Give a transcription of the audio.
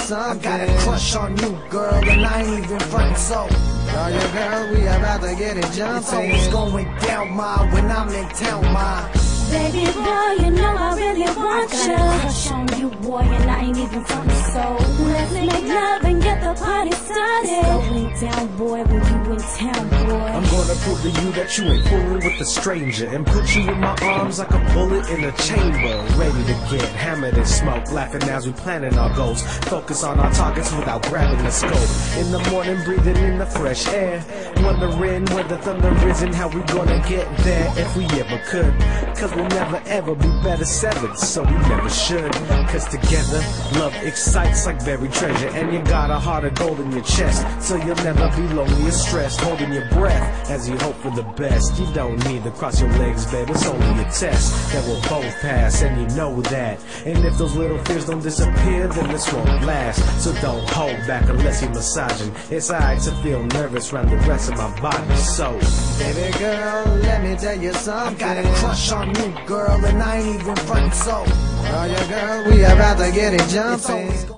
something. I got a crush on you, girl, and I ain't even frontin', so girl, your girl, we about to get it jumping. It's always going down, ma, when I'm in town, ma. Baby girl, you know I really want you. I got a crush on you, boy, and I ain't even frontin', so let's make love and get the party started. It's going down, boy, when you in town, boy. I'm gonna prove to you that you ain't fooling with a stranger, and put you in my arms like a bullet in a chamber, ready to get hammered and smoke, laughing as we planning our goals. Focus on our targets without grabbing the scope. In the morning, breathing in the fresh air, wondering where the thunder is and how we gonna get there if we ever could. Cause we'll never ever be better severed, so we never should. Cause together, love excites like buried treasure, and you got a heart of gold in your chest, so you'll never be lonely or stressed, holding your breath as you hope for the best. You don't need to cross your legs, babe, it's only a test that we'll both pass, and you know that. And if those little fears don't disappear, then this won't last. So don't hold back unless you're massaging. It's alright to feel nervous around the rest of my body, so baby girl, let me tell you something. I got a crush on you, girl, and I ain't even frontin', so girl, your girl, we about to get it jumping.